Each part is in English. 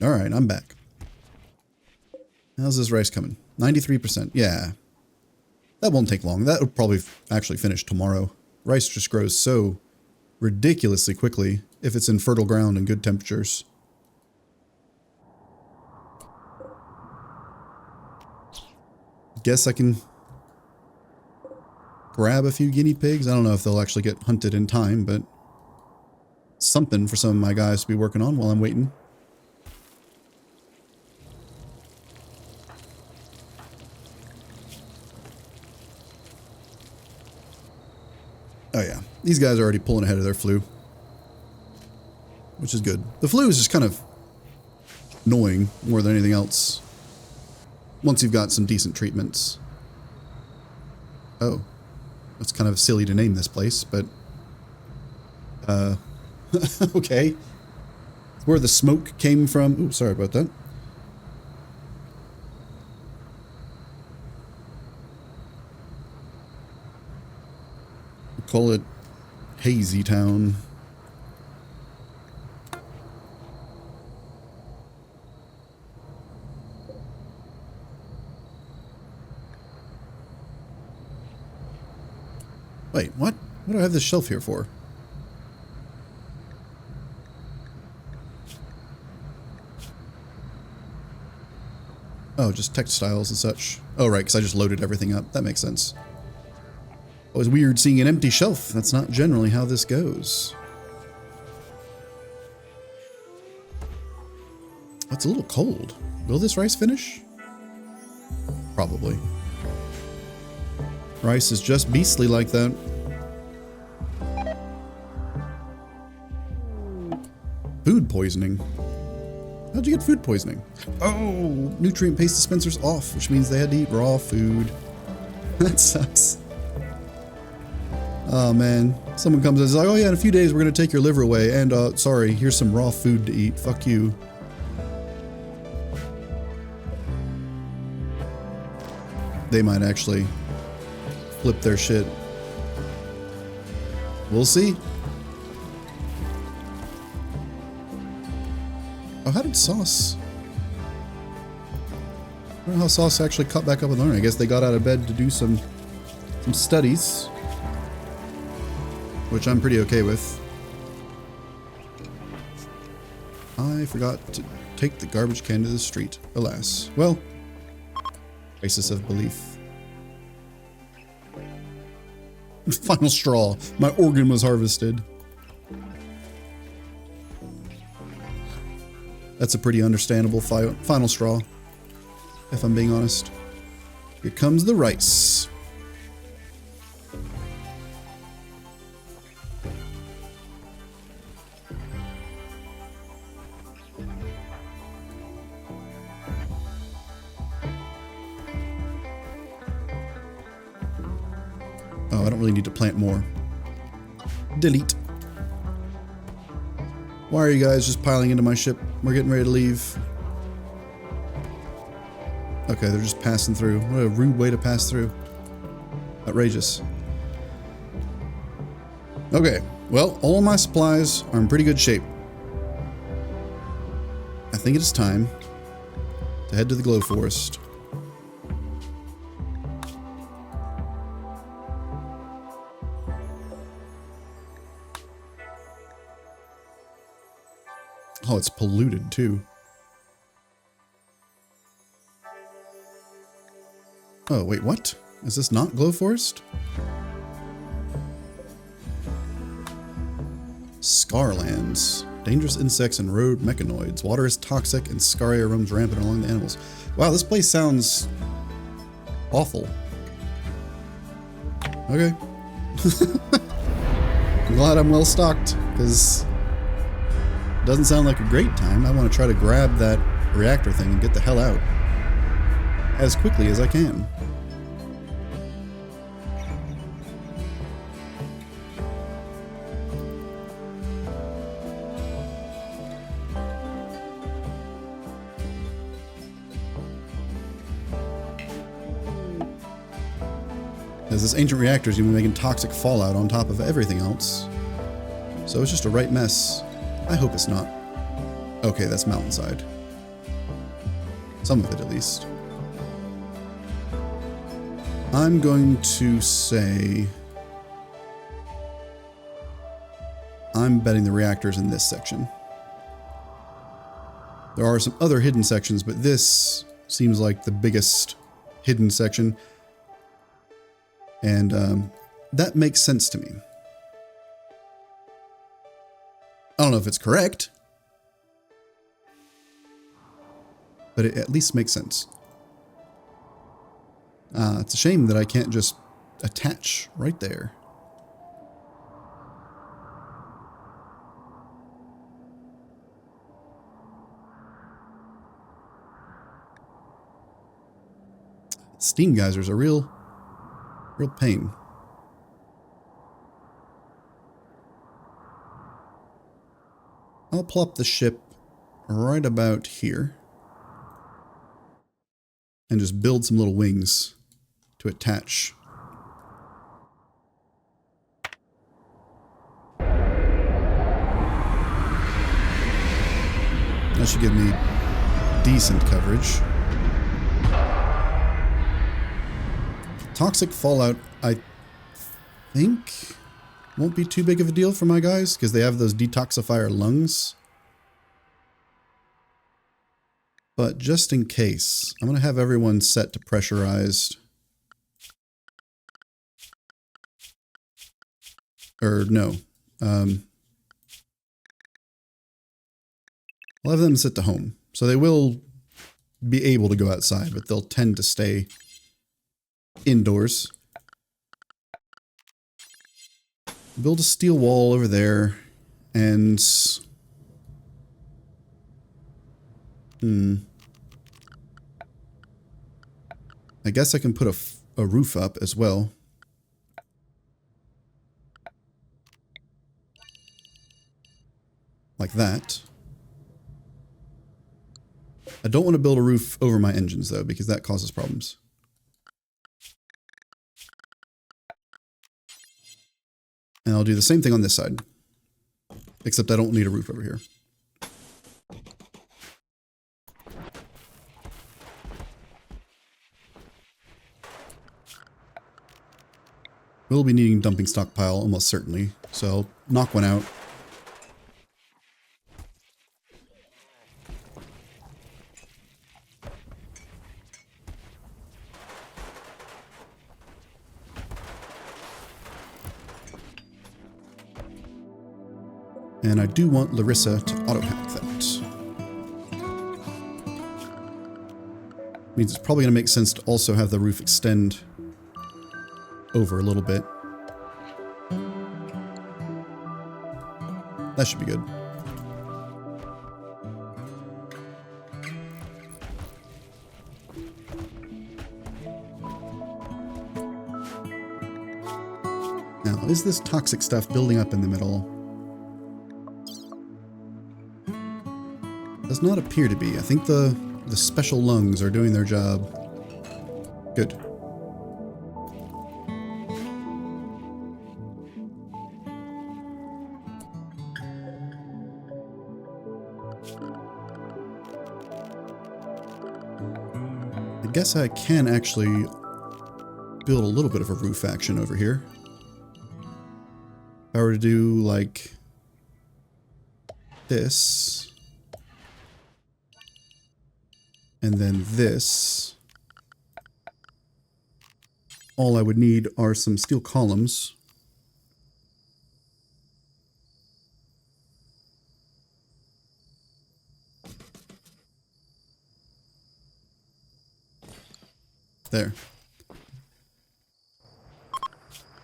Alright, I'm back. How's this rice coming? 93%. Yeah. That won't take long. That will probably actually finish tomorrow. Rice just grows so ridiculously quickly if it's in fertile ground and good temperatures. Guess I can grab a few guinea pigs. I don't know if they'll actually get hunted in time, but something for some of my guys to be working on while I'm waiting. Oh yeah, these guys are already pulling ahead of their flu, which is good. The flu is just kind of annoying more than anything else once you've got some decent treatments. Oh, that's kind of silly to name this place, but okay. Where the smoke came from. Ooh, sorry about that. Call it Hazy Town. Wait, what? What do I have this shelf here for? Oh, just textiles and such. Oh, right, because I just loaded everything up. That makes sense. It was weird seeing an empty shelf. That's not generally how this goes. It's a little cold. Will this rice finish? Probably. Rice is just beastly like that. Food poisoning. How'd you get food poisoning? Oh, nutrient paste dispenser's off, which means they had to eat raw food. That sucks. Oh man, someone comes and is like, oh yeah, in a few days we're gonna take your liver away, and sorry, here's some raw food to eat. Fuck you. They might actually flip their shit. We'll see. Oh, how did Sauce? I don't know how Sauce actually caught back up and learning. I guess they got out of bed to do some studies, which I'm pretty okay with. I forgot to take the garbage can to the street. Alas. Well, crisis of belief. Final straw. My organ was harvested. That's a pretty understandable final straw, if I'm being honest. Here comes the rice. Oh, I don't really need to plant more. Delete. Why are you guys just piling into my ship? We're getting ready to leave. Okay, they're just passing through. What a rude way to pass through. Outrageous. Okay, well, all of my supplies are in pretty good shape. I think it is time to head to the Glow Forest. Oh, it's polluted too. Oh, wait, what? Is this not Glow Forest? Scarlands. Dangerous insects and road mechanoids. Water is toxic and scaria roams rampant along the animals. Wow, this place sounds awful. Okay. I'm glad I'm well stocked, because it doesn't sound like a great time. I want to try to grab that reactor thing and get the hell out as quickly as I can. As this ancient reactor is even making toxic fallout on top of everything else. So it's just a right mess. I hope it's not. Okay, that's mountainside. Some of it, at least. I'm going to say... I'm betting the reactors in this section. There are some other hidden sections, but this seems like the biggest hidden section. And that makes sense to me. I don't know if it's correct, but it at least makes sense. It's a shame that I can't just attach right there. Steam geysers are real pain. I'll plop the ship right about here and just build some little wings to attach. That should give me decent coverage. Toxic fallout, I think, won't be too big of a deal for my guys, because they have those detoxifier lungs. But just in case, I'm going to have everyone set to pressurized. Or no. I'll have them set to home. So they will be able to go outside, but they'll tend to stay indoors. Build a steel wall over there, and I guess I can put a roof up as well. Like that. I don't want to build a roof over my engines though, because that causes problems. And I'll do the same thing on this side. Except I don't need a roof over here. We'll be needing dumping stockpile almost certainly, so I'll knock one out. And I do want Larissa to auto-hack that. Means it's probably going to make sense to also have the roof extend over a little bit. That should be good. Now, is this toxic stuff building up in the middle? Does not appear to be. I think the special lungs are doing their job. Good. I guess I can actually build a little bit of a roof action over here. If I were to do like this. And then this. All I would need are some steel columns. There.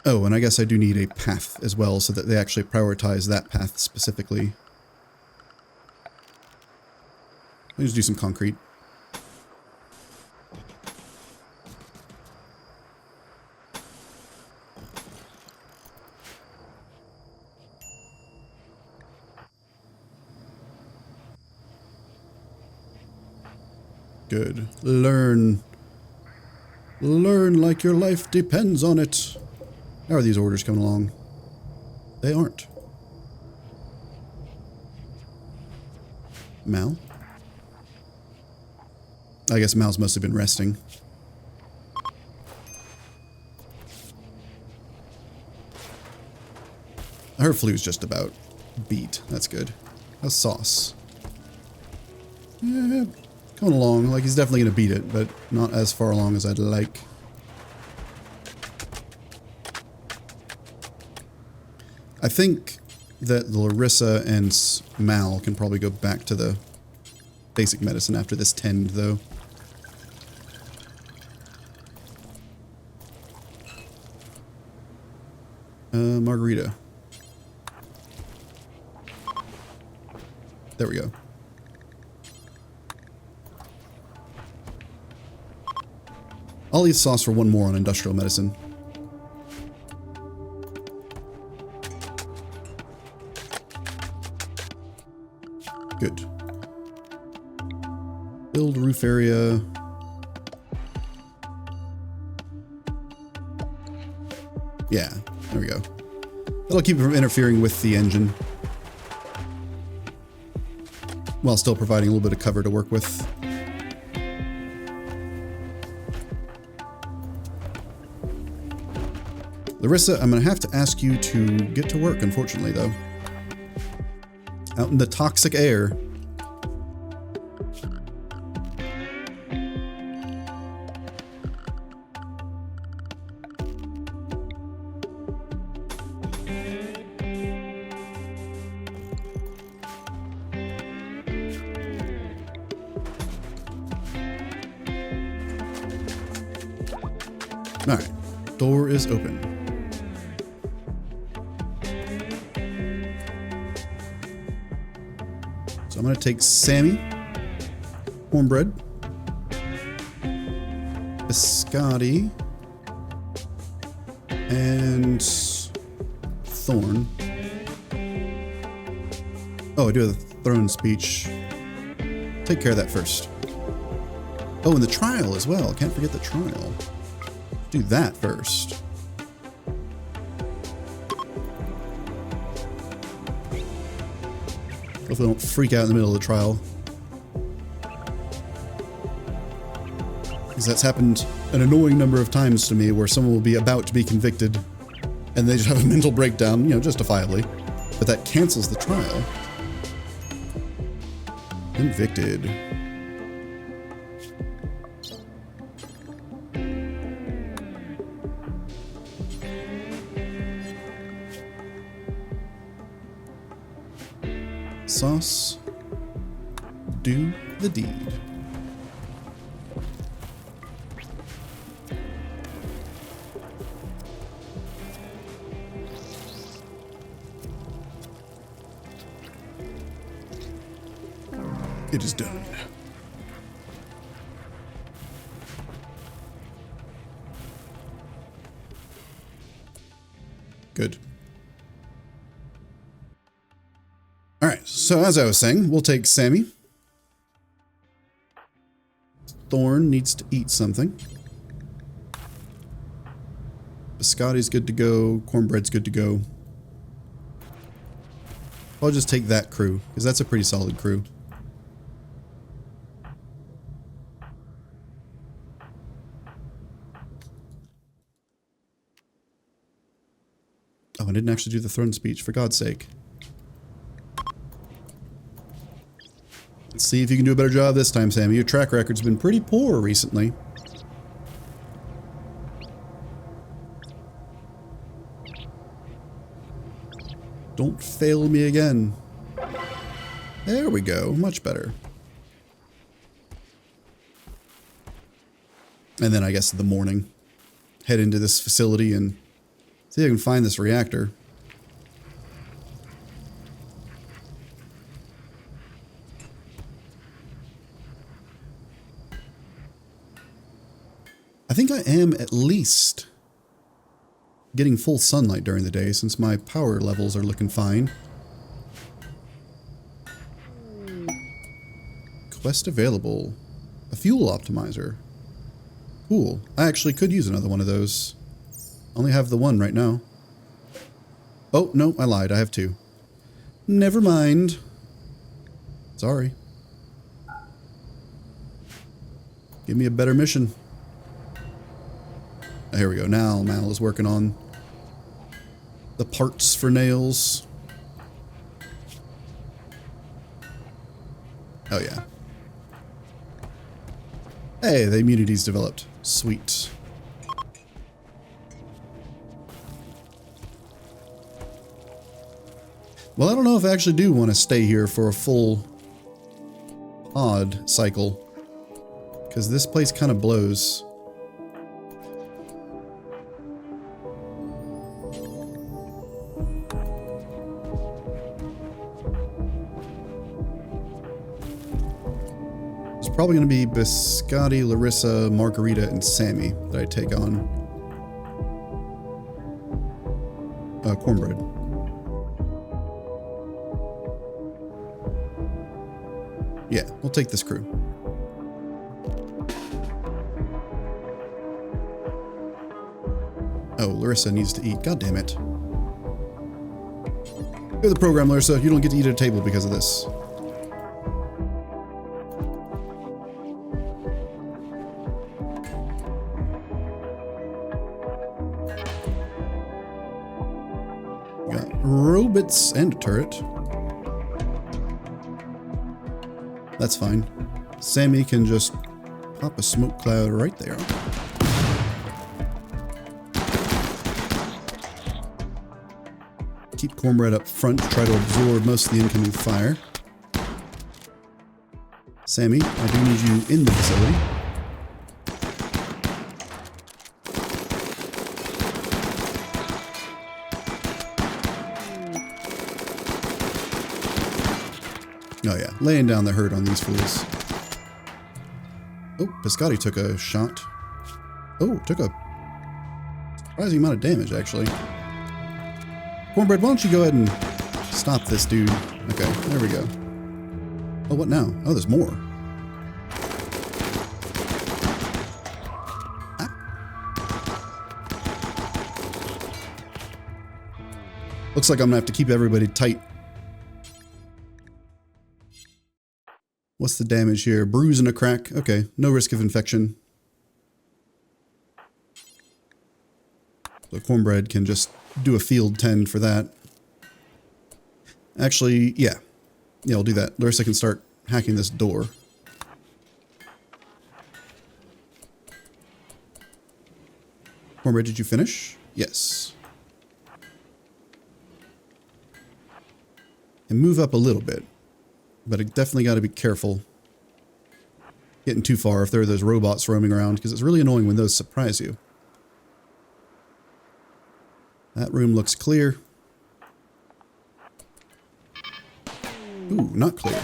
Oh, and I guess I do need a path as well, so that they actually prioritize that path specifically. Let's do some concrete. Good. Learn. Learn like your life depends on it. How are these orders coming along? They aren't. Mal? I guess Mal's must have been resting. Her flu's just about beat. That's good. How's Sauce? Yeah, coming along. Like, he's definitely going to beat it, but not as far along as I'd like. I think that Larissa and Mal can probably go back to the basic medicine after this tend, though. Margarita. There we go. I'll leave Sauce for one more on industrial medicine. Good. Build roof area. Yeah, there we go. That'll keep it from interfering with the engine, while still providing a little bit of cover to work with. Larissa, I'm going to have to ask you to get to work, unfortunately, though. Out in the toxic air. Alright, door is open. So I'm going to take Sammy, cornbread, biscotti, and Thorn. Oh, I do have the throne speech. Take care of that first. Oh, and the trial as well. Can't forget the trial. Do that first. Hopefully I don't freak out in the middle of the trial. Because that's happened an annoying number of times to me where someone will be about to be convicted and they just have a mental breakdown, you know, justifiably. But that cancels the trial. Convicted. Sauce, do the deed. It is done. Good. Alright, so as I was saying, we'll take Sammy. Thorn needs to eat something. Biscotti's good to go. Cornbread's good to go. I'll just take that crew, because that's a pretty solid crew. Oh, I didn't actually do the throne speech, for God's sake. Let's see if you can do a better job this time, Sammy. Your track record's been pretty poor recently. Don't fail me again. There we go. Much better. And then I guess in the morning, head into this facility and see if I can find this reactor. I think I am at least getting full sunlight during the day since my power levels are looking fine. Quest available. A fuel optimizer. Cool. I actually could use another one of those. I only have the one right now. Oh, no, I lied. I have two. Never mind. Sorry. Give me a better mission. Oh, here we go. Now Mal is working on the parts for nails. Oh yeah. Hey, the immunity's developed. Sweet. Well, I don't know if I actually do want to stay here for a full odd cycle, because this place kind of blows. It's probably going to be Biscotti, Larissa, Margarita, and Sammy that I take on. Cornbread. Yeah, we'll take this crew. Oh, Larissa needs to eat. God damn it. You're the program, Larissa. You don't get to eat at a table because of this. We got robots and a turret. That's fine. Sammy can just pop a smoke cloud right there. Keep Cornbread up front to try to absorb most of the incoming fire. Sammy, I do need you in the facility. Oh yeah, laying down the hurt on these fools. Oh, Biscotti took a shot. Oh, took a surprising amount of damage, actually. Cornbread, why don't you go ahead and stop this dude? Okay, there we go. Oh, what now? Oh, there's more. Ah. Looks like I'm gonna have to keep everybody tight. What's the damage here? Bruise and a crack. Okay, no risk of infection. So Cornbread can just do a field 10 for that. Actually, yeah. Yeah, I'll do that. Larissa can start hacking this door. Cornbread, did you finish? Yes. And move up a little bit. But I definitely got to be careful getting too far if there are those robots roaming around, because it's really annoying when those surprise you. That room looks clear. Ooh, not clear.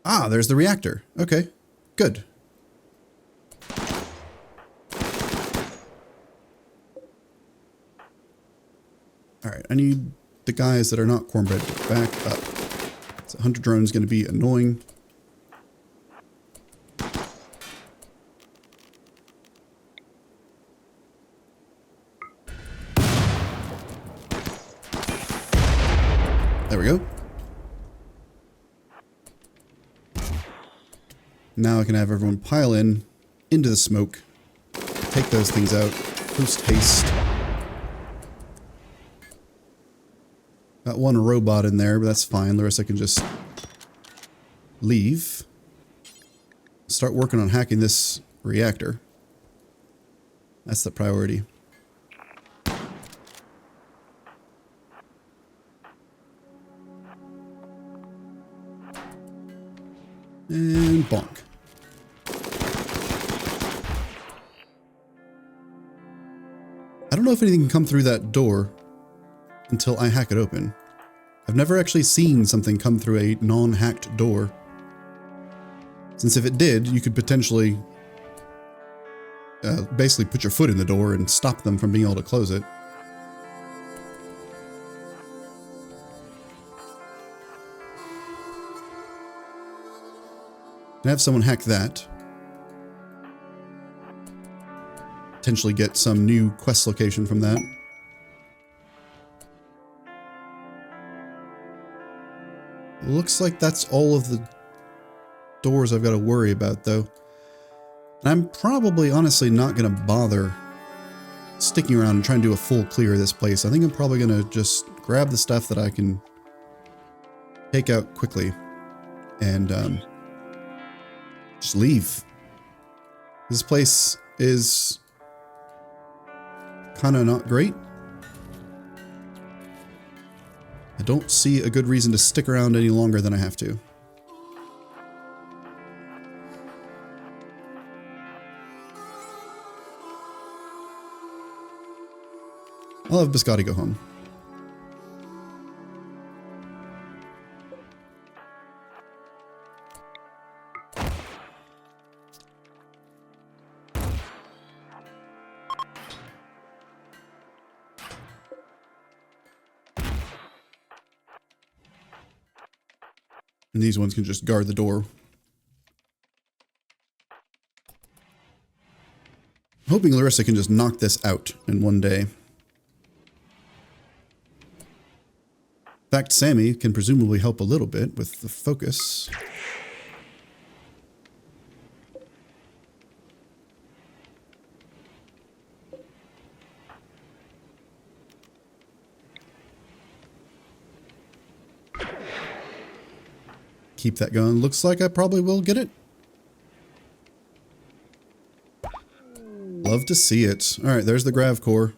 Ah, there's the reactor. Okay, good. Alright, I need the guys that are not Cornbread to back up. So Hunter Drone's going to be annoying. There we go. Now I can have everyone pile in into the smoke, take those things out, post haste. Got one robot in there, but that's fine. Larissa can just leave. Start working on hacking this reactor. That's the priority. And bonk. I don't know if anything can come through that door until I hack it open. I've never actually seen something come through a non-hacked door. Since if it did, you could potentially basically put your foot in the door and stop them from being able to close it. And have someone hack that. Potentially get some new quest location from that. Looks like that's all of the doors I've got to worry about, though. And I'm probably, honestly, not going to bother sticking around and trying to do a full clear of this place. I think I'm probably going to just grab the stuff that I can take out quickly and just leave. This place is kind of not great. I don't see a good reason to stick around any longer than I have to. I'll have Biscotti go home. And these ones can just guard the door. I'm hoping Larissa can just knock this out in one day. In fact, Sammy can presumably help a little bit with the focus. Keep that going. Looks like I probably will get it. Love to see it. All right, there's the grav core.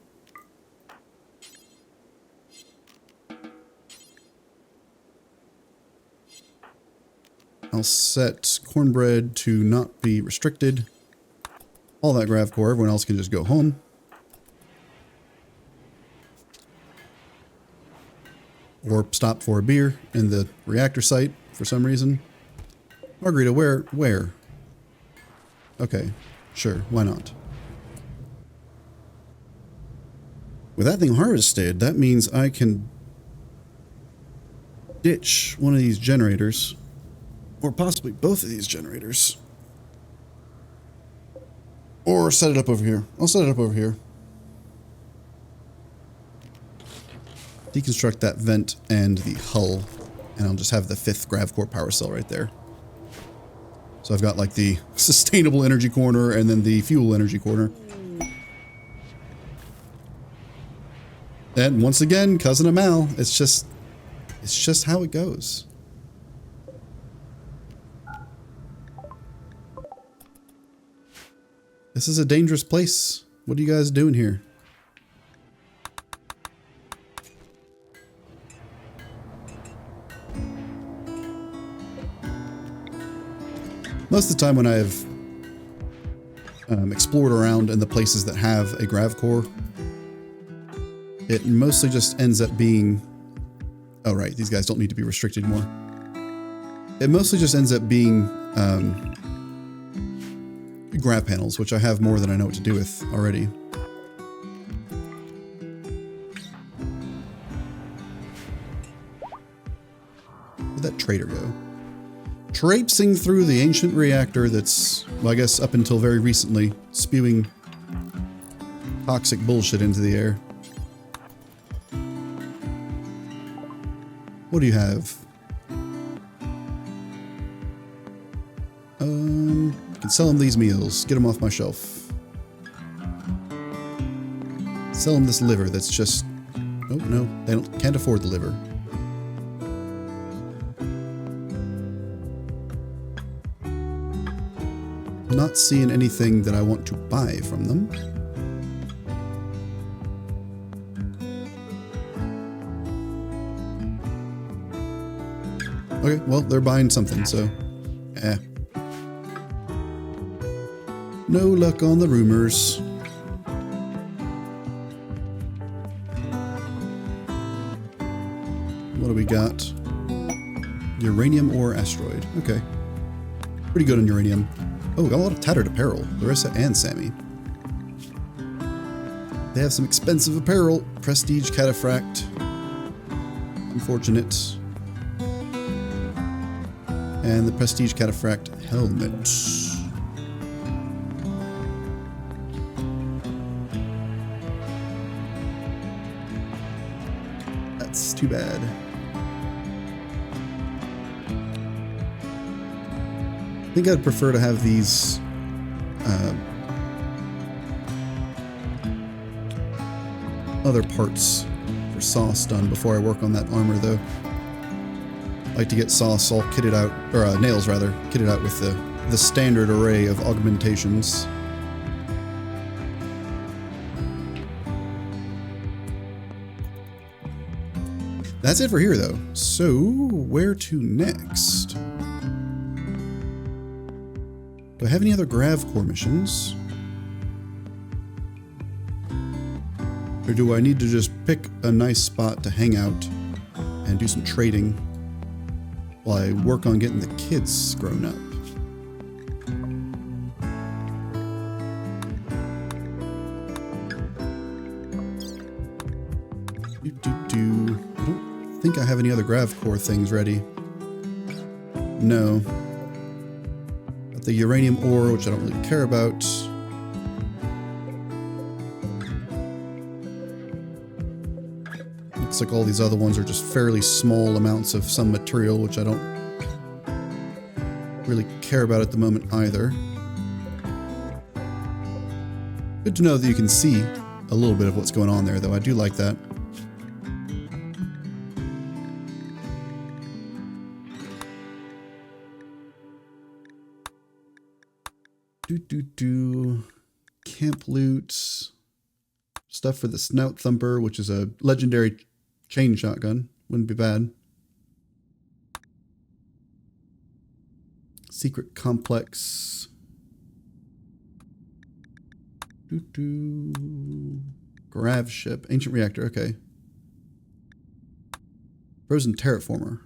I'll set cornbread to not be restricted. All that grav core, everyone else can just go home. Or stop for a beer in the reactor site for some reason. Margarita, where? Okay, sure, why not? With that thing harvested, that means I can ditch one of these generators. Or possibly both of these generators. Or set it up over here. I'll set it up over here. Deconstruct that vent and the hull. And I'll just have the 5th grav core power cell right there. So I've got like the sustainable energy corner and then the fuel energy corner. And once again, cousin Amal, it's just how it goes. This is a dangerous place. What are you guys doing here? Most of the time when I've explored around in the places that have a grav core, it mostly just ends up being... Oh right, these guys don't need to be restricted more. It mostly just ends up being grav panels, which I have more than I know what to do with already. Where'd that traitor go? Traipsing through the ancient reactor that's, well, I guess up until very recently, spewing toxic bullshit into the air. What do you have? I can sell him these meals. Get them off my shelf. Sell him this liver that's just... Oh, no. They can't afford the liver. Not seeing anything that I want to buy from them. Okay, well, they're buying something, so... No luck on the rumors. What do we got? Uranium or asteroid. Okay. Pretty good on uranium. Oh, we got a lot of tattered apparel. Larissa and Sammy. They have some expensive apparel. Prestige cataphract. Unfortunate. And the Prestige cataphract helmet. That's too bad. think I'd prefer to have these other parts for Sauce done before I work on that armor, though. I like to get Sauce all kitted out, or Nails rather, kitted out with the standard array of augmentations. That's it for here, though. So, where to next? Do I have any other Gravcore missions? Or do I need to just pick a nice spot to hang out and do some trading while I work on getting the kids grown up? I don't think I have any other Gravcore things ready. No. Got the uranium ore, which I don't really care about. Looks like all these other ones are just fairly small amounts of some material, which I don't really care about at the moment either. Good to know that you can see a little bit of what's going on there, though. I do like that. Camp loot. Stuff for the Snout Thumper, which is a legendary chain shotgun. Wouldn't be bad. Secret complex. Grav ship. Ancient reactor. Okay. Frozen terraformer.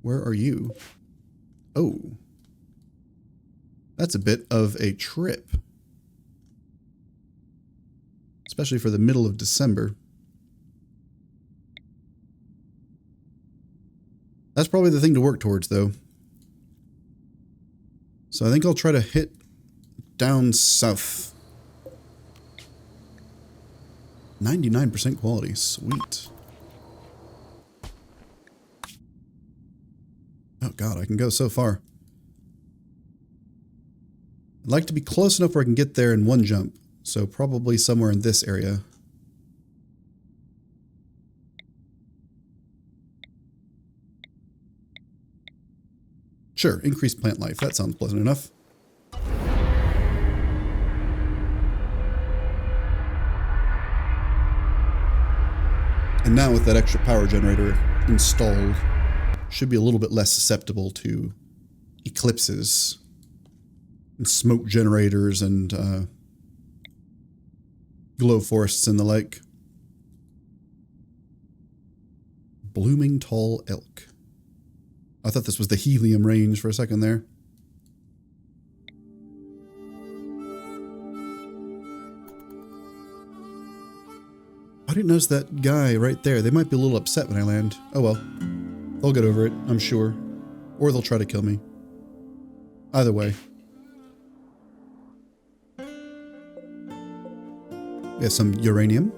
Where are you? Oh. That's a bit of a trip. Especially for the middle of December. That's probably the thing to work towards, though. So I think I'll try to hit down south. 99% quality. Sweet. Oh god, I can go so far. I'd like to be close enough where I can get there in one jump. So probably somewhere in this area. Sure, increased plant life. That sounds pleasant enough. And now with that extra power generator installed, should be a little bit less susceptible to eclipses and smoke generators and glow forests and the like. Blooming tall elk. I thought this was the helium range for a second there. I didn't notice that guy right there. They might be a little upset when I land. Oh well. They'll get over it, I'm sure. Or they'll try to kill me. Either way. We have some uranium.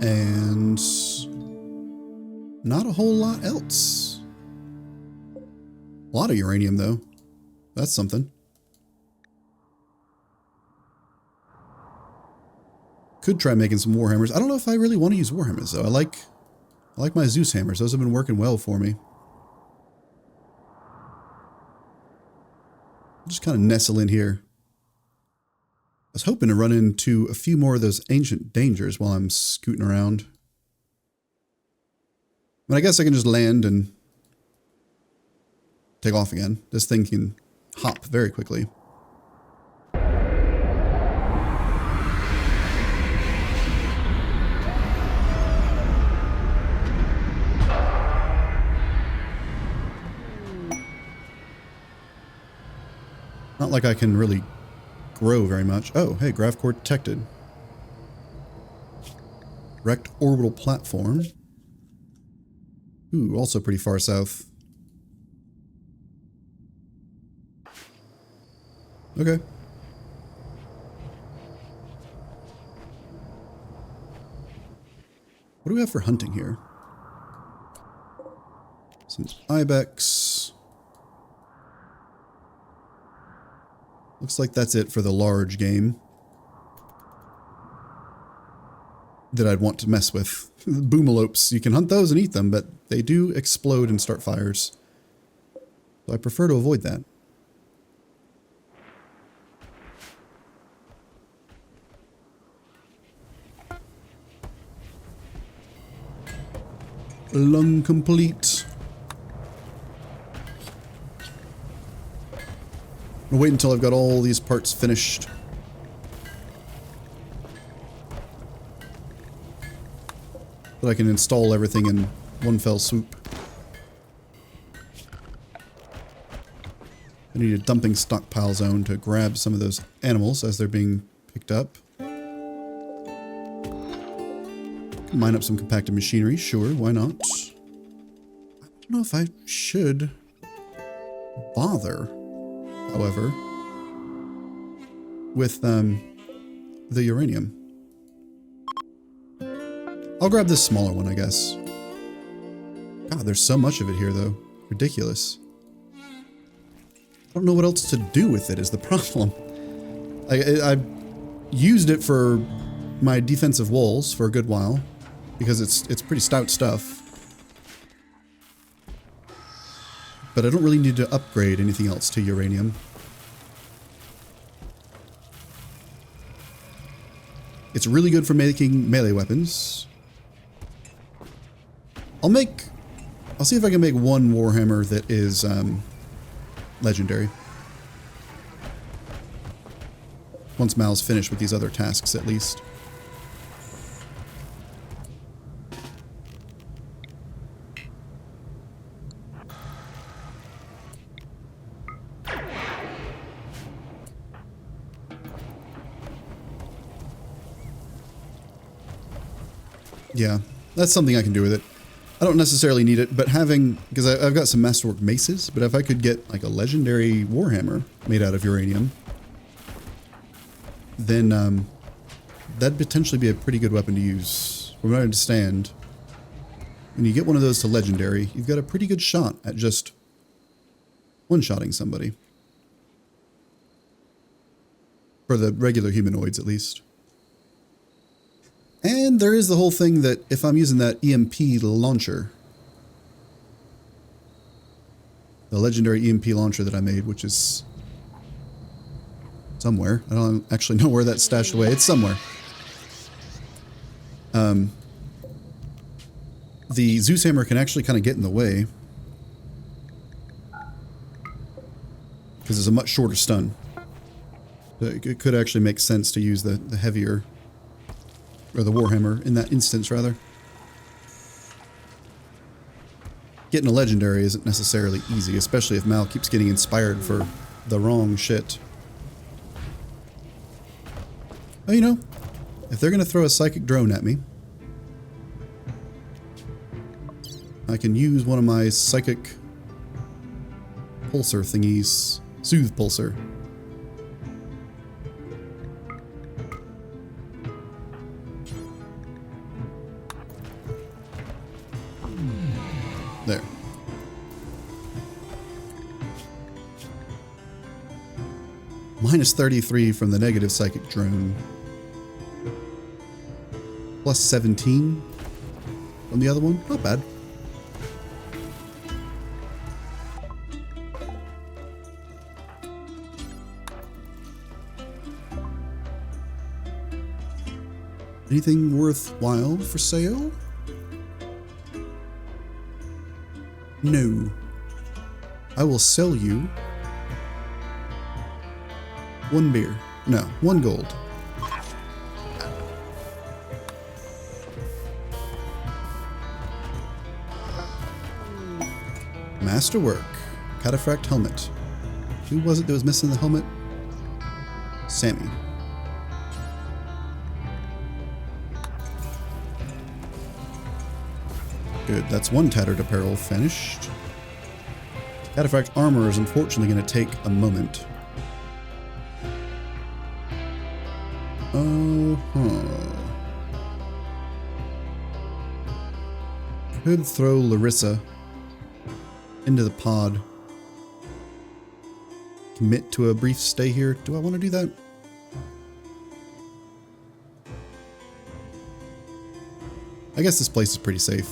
And not a whole lot else. A lot of uranium, though. That's something. Could try making some warhammers. I don't know if I really want to use warhammers, though. I like my Zeus hammers. Those have been working well for me. Just kind of nestle in here. I was hoping to run into a few more of those ancient dangers while I'm scooting around. But I guess I can just land and take off again. This thing can hop very quickly. Not like I can really grow very much. Oh, hey, Gravcore detected. Wrecked orbital platform. Ooh, also pretty far south. Okay. What do we have for hunting here? Some ibex. Looks like that's it for the large game that I'd want to mess with. Boomalopes, you can hunt those and eat them, but they do explode and start fires. So I prefer to avoid that. Lung complete. I'll wait until I've got all these parts finished. So I can install everything in one fell swoop. I need a dumping stockpile zone to grab some of those animals as they're being picked up. Mine up some compacted machinery, sure, why not? I don't know if I should bother, however, with the uranium. I'll grab this smaller one, I guess. God, there's so much of it here, though. Ridiculous. I don't know what else to do with it is the problem. I used it for my defensive walls for a good while, because it's pretty stout stuff. But I don't really need to upgrade anything else to uranium. It's really good for making melee weapons. I'll see if I can make one Warhammer that is legendary. Once Mal's finished with these other tasks, at least. Yeah, that's something I can do with it. I don't necessarily need it, but having, because I've got some masterwork maces, but if I could get like a legendary Warhammer made out of uranium, then that'd potentially be a pretty good weapon to use. From what I understand, when you get one of those to legendary, you've got a pretty good shot at just one-shotting somebody. For the regular humanoids, at least. And there is the whole thing that if I'm using that EMP launcher, the legendary EMP launcher that I made, which is somewhere. I don't actually know where that's stashed away. It's somewhere. The Zeus hammer can actually kind of get in the way because it's a much shorter stun. It could actually make sense to use the heavier, or the Warhammer in that instance, rather. Getting a legendary isn't necessarily easy, especially if Mal keeps getting inspired for the wrong shit. Oh, you know, if they're going to throw a psychic drone at me, I can use one of my psychic pulsar thingies. Soothe pulsar. There. Minus 33 from the negative psychic drone. Plus 17 from the other one. Not bad. Anything worthwhile for sale? No. I will sell you one beer. No, 1 gold. Masterwork. Cataphract helmet. Who was it that was missing the helmet? Sammy. Good, that's 1 tattered apparel finished. Cataphract armor is unfortunately going to take a moment. Could throw Larissa into the pod. Commit to a brief stay here. Do I want to do that? I guess this place is pretty safe.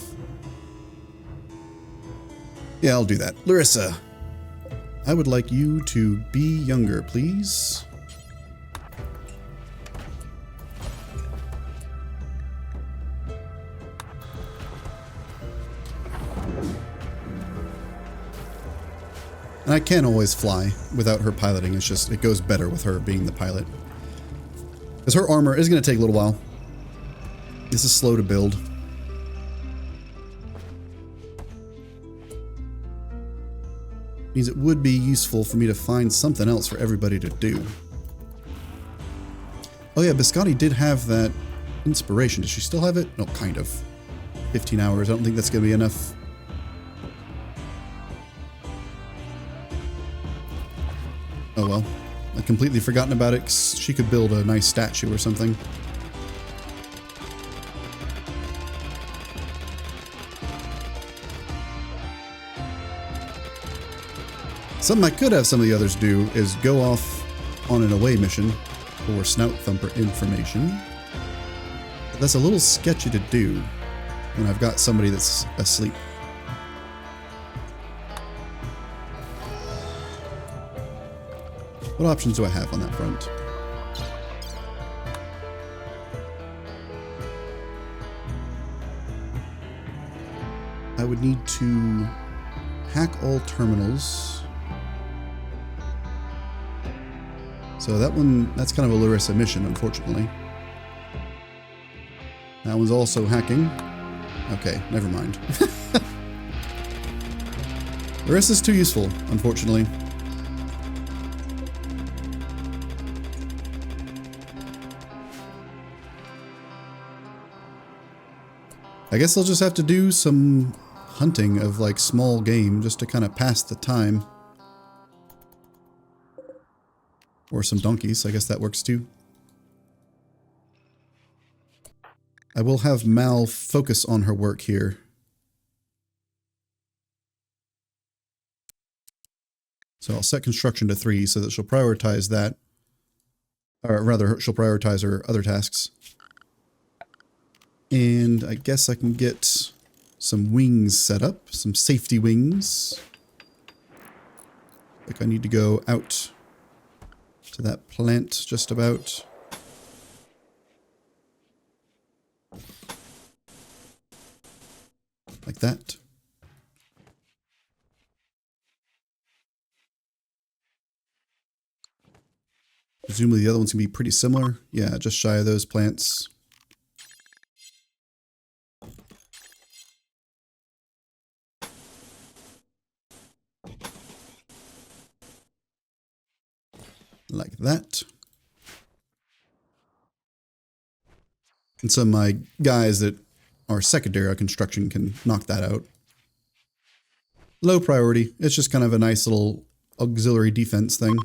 Yeah, I'll do that. Larissa, I would like you to be younger, please. And I can always fly without her piloting. It's just, it goes better with her being the pilot. Because her armor is going to take a little while. This is slow to build. Means it would be useful for me to find something else for everybody to do. Oh yeah, Biscotti did have that inspiration. Does she still have it? No, kind of. 15 hours. I don't think that's going to be enough. Oh well. I'd completely forgotten about it because she could build a nice statue or something. Something I could have some of the others do is go off on an away mission for Snout Thumper information. But that's a little sketchy to do when I've got somebody that's asleep. What options do I have on that front? I would need to hack all terminals. So that one, that's kind of a Larissa mission, unfortunately. That one's also hacking. Okay, never mind. Larissa's too useful, unfortunately. I guess I'll just have to do some hunting of like small game just to kind of pass the time. Or some donkeys, I guess that works too. I will have Mal focus on her work here. So I'll set construction to 3 so that she'll prioritize that. Or rather, she'll prioritize her other tasks. And I guess I can get some wings set up, some safety wings. Like I need to go out to that plant just about. Like that. Presumably the other one's gonna be pretty similar. Yeah, just shy of those plants. Like that. And some of my guys that are secondary construction can knock that out. Low priority. It's just kind of a nice little auxiliary defense thing.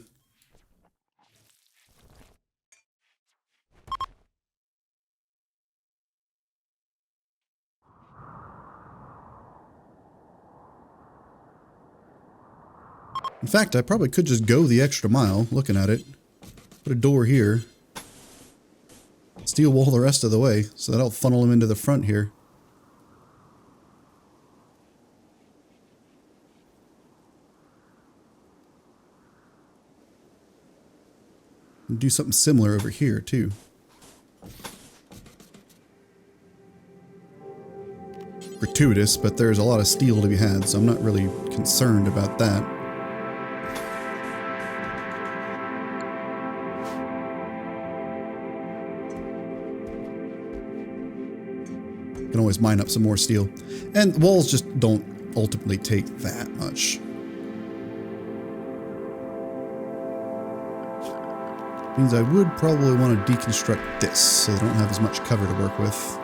In fact, I probably could just go the extra mile looking at it. Put a door here. Steel wall the rest of the way, so that'll funnel him into the front here. And do something similar over here, too. Gratuitous, but there's a lot of steel to be had, so I'm not really concerned about that. Can always mine up some more steel. And walls just don't ultimately take that much. Means I would probably want to deconstruct this so they don't have as much cover to work with.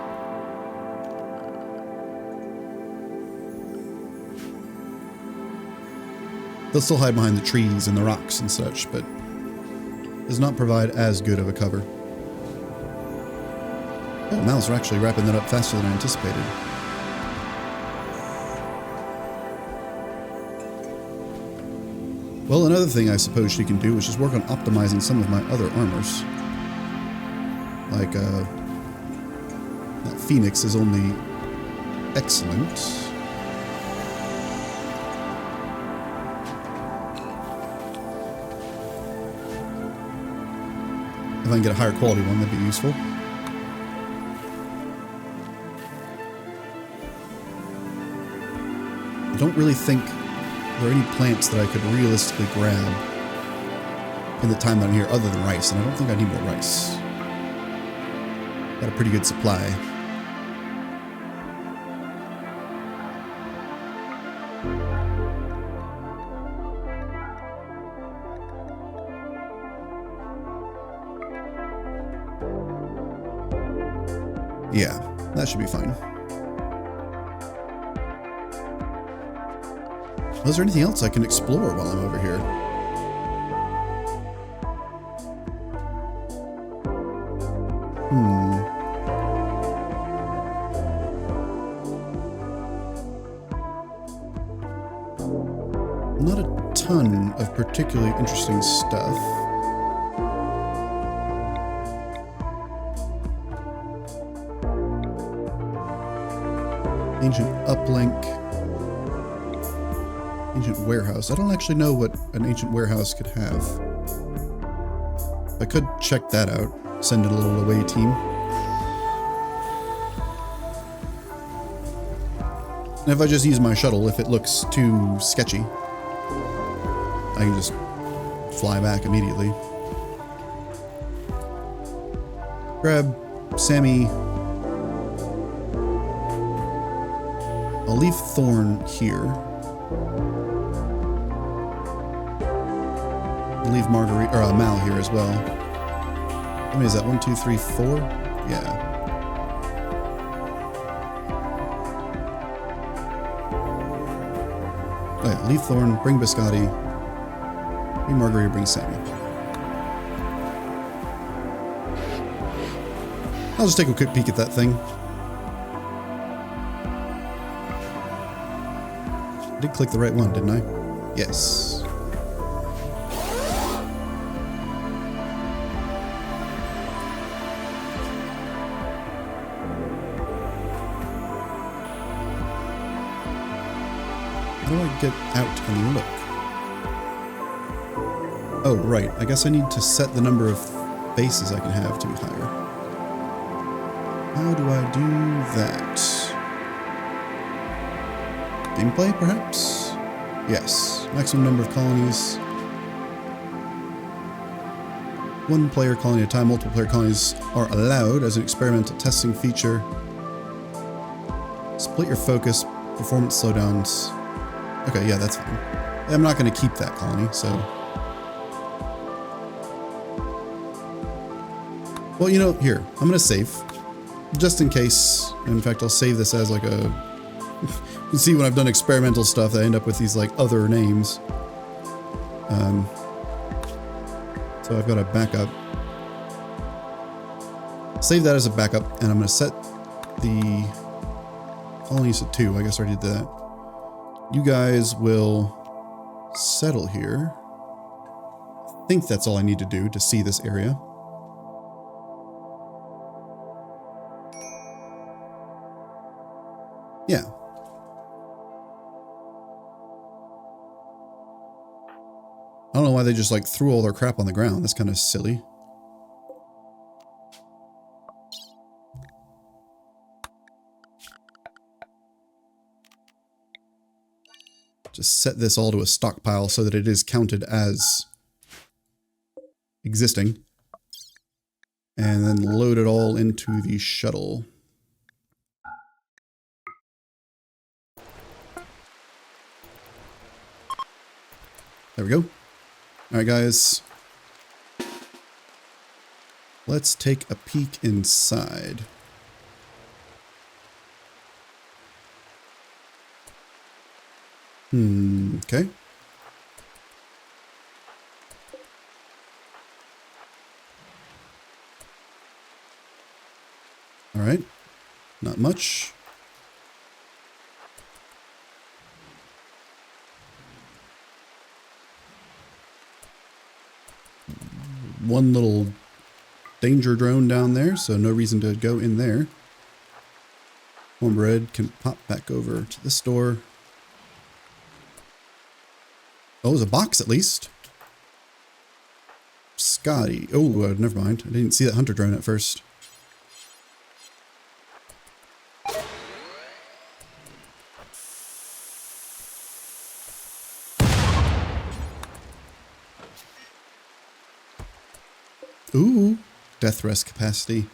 They'll still hide behind the trees and the rocks and such, but does not provide as good of a cover. Oh, Mal's are actually wrapping that up faster than I anticipated. Well, another thing I suppose she can do is just work on optimizing some of my other armors. Like, that Phoenix is only excellent. If I can get a higher quality one, that'd be useful. I don't really think there are any plants that I could realistically grab in the time that I'm here other than rice, and I don't think I need more rice. Got a pretty good supply. Yeah, that should be fine. Was there anything else I can explore while I'm over here? Not a ton of particularly interesting stuff. Ancient uplink. Ancient warehouse. I don't actually know what an ancient warehouse could have. I could check that out. Send a little away team. And if I just use my shuttle, if it looks too sketchy, I can just fly back immediately. Grab Sammy. I'll leave Thorn here. I'll leave Marguerite or Mal here as well. How many is that? 1, 2, 3, 4? Yeah. Oh yeah, leave Thorn, bring Biscotti. Bring Marguerite, bring Sammy. I'll just take a quick peek at that thing. I did click the right one, didn't I? Yes. How do I get out and look? Oh, right. I guess I need to set the number of bases I can have to be higher. How do I do that? Gameplay, perhaps? Yes. Maximum number of colonies. 1 player colony at a time. Multiple player colonies are allowed as an experimental testing feature. Split your focus. Performance slowdowns. Okay, yeah, that's fine. I'm not going to keep that colony, so... Well, you know, here. I'm going to save. Just in case. In fact, I'll save this as like a... You can see when I've done experimental stuff, I end up with these like other names. So I've got a backup. Save that as a backup, and I'm going to set the colonies to 2. I guess I already did that. You guys will settle here. I think that's all I need to do to see this area. Yeah. I don't know why they just like threw all their crap on the ground. That's kind of silly. Just set this all to a stockpile so that it is counted as existing. And then load it all into the shuttle. There we go. Alright guys. Let's take a peek inside. Okay. Alright. Not much. one little danger drone down there, so no reason to go in there. Cornbread can pop back over to this door. Oh, there's a box at least. Scotty. Oh, never mind. I didn't see that hunter drone at first. Ooh, death rest capacity.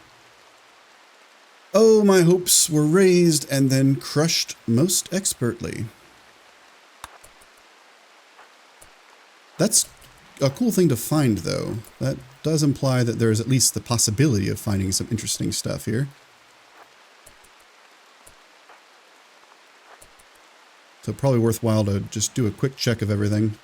Oh, my hopes were raised and then crushed most expertly. That's a cool thing to find, though. That does imply that there is at least the possibility of finding some interesting stuff here. So probably worthwhile to just do a quick check of everything.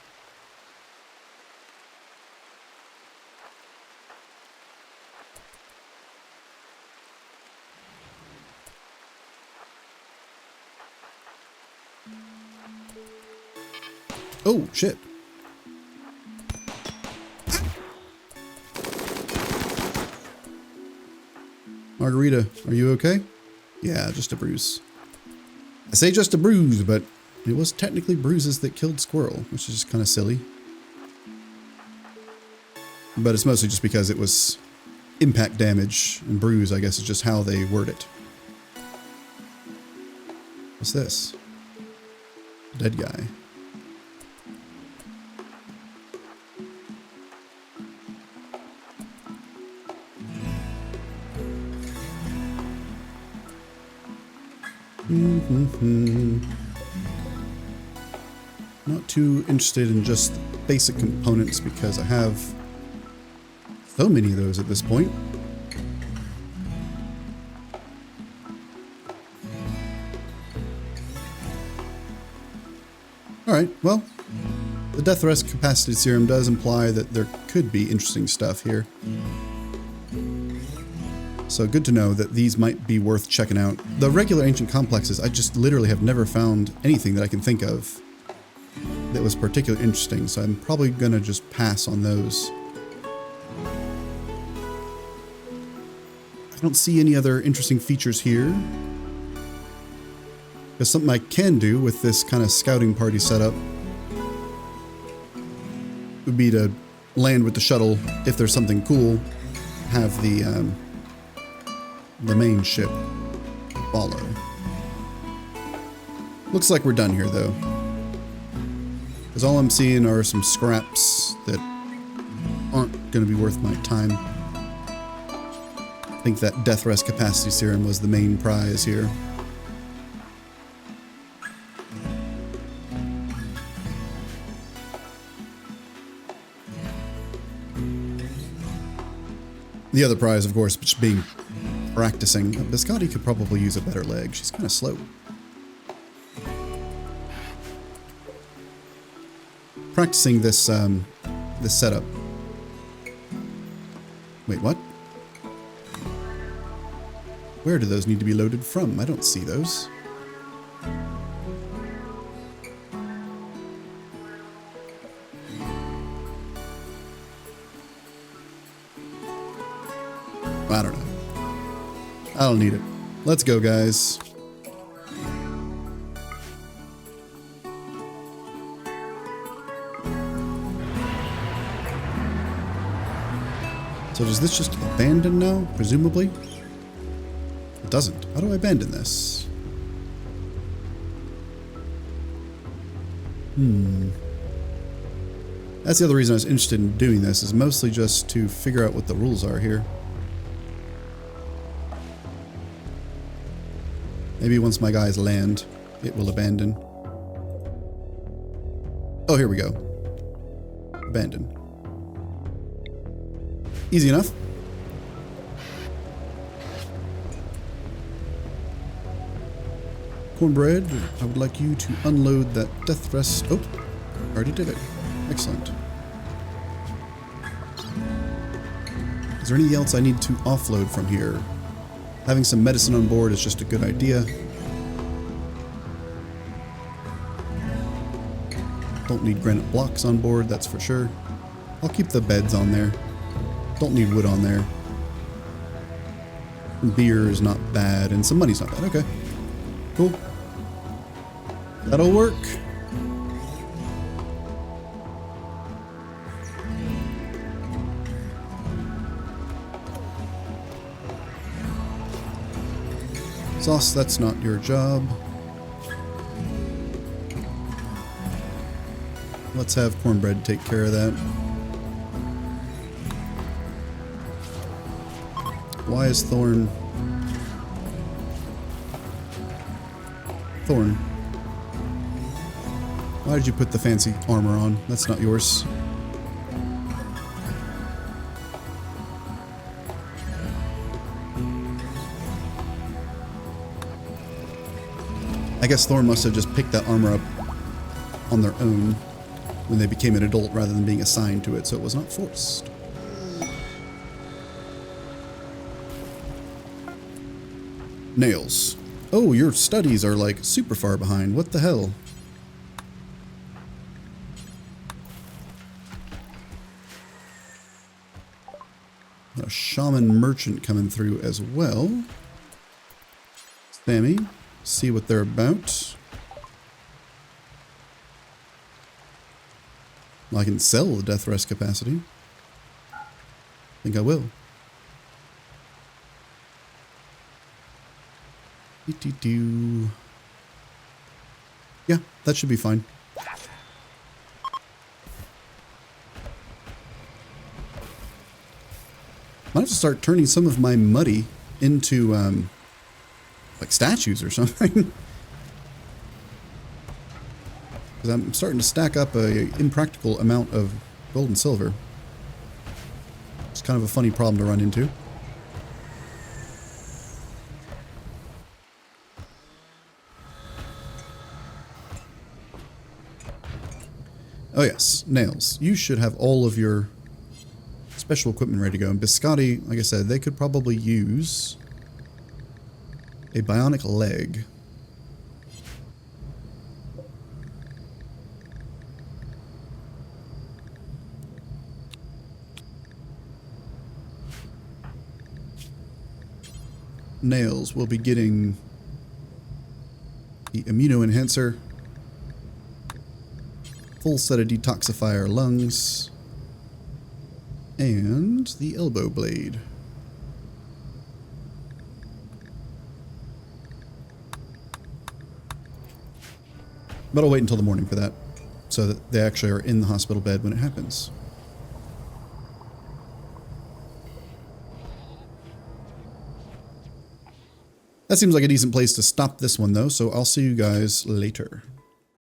Oh, shit. Margarita, are you okay? Yeah, just a bruise. I say just a bruise, but it was technically bruises that killed Squirrel, which is just kind of silly. But it's mostly just because it was impact damage, and bruise, I guess, is just how they word it. What's this? Dead guy. Not too interested in just basic components because I have so many of those at this point. Alright, well, the death rest capacity serum does imply that there could be interesting stuff here. So good to know that these might be worth checking out. The regular ancient complexes, I just literally have never found anything that I can think of that was particularly interesting, so I'm probably gonna just pass on those. I don't see any other interesting features here. There's something I can do with this kind of scouting party setup would be to land with the shuttle if there's something cool, have the main ship follow. Looks like we're done here though, because all I'm seeing are some scraps that aren't going to be worth my time. I think that death rest capacity serum was the main prize here. The other prize, of course, just being practicing. Biscotti could probably use a better leg. She's kind of slow. Practicing this this setup. Wait, what? Where do those need to be loaded from? I don't see those. I don't know. I don't need it. Let's go, guys. So does this just abandon now, presumably? It doesn't. How do I abandon this? That's the other reason I was interested in doing this, is mostly just to figure out what the rules are here. Maybe once my guys land, it will abandon. Oh, here we go. Abandon. Easy enough. Cornbread, I would like you to unload that death rest. Oh, already did it. Excellent. Is there anything else I need to offload from here? Having some medicine on board is just a good idea. Don't need granite blocks on board, that's for sure. I'll keep the beds on there. Don't need wood on there. Beer is not bad, and some money's not bad. Okay. Cool. That'll work. Sauce, that's not your job. Let's have cornbread take care of that. Why is Thorn? Thorn. Why did you put the fancy armor on? That's not yours. I guess Thorn must have just picked that armor up on their own when they became an adult rather than being assigned to it, so it was not forced. Nails. Oh, your studies are like super far behind. What the hell? A shaman merchant coming through as well. Sammy, see what they're about. I can sell the death rest capacity. I think I will. Yeah, that should be fine. Might have to start turning some of my muddy into like statues or something. Because I'm starting to stack up a impractical amount of gold and silver. It's kind of a funny problem to run into. Oh yes, nails. You should have all of your special equipment ready to go. And Biscotti, like I said, they could probably use a bionic leg. Nails will be getting the immuno enhancer, full set of detoxifier lungs, and the elbow blade. But I'll wait until the morning for that, so that they actually are in the hospital bed when it happens. That seems like a decent place to stop this one though, so I'll see you guys later.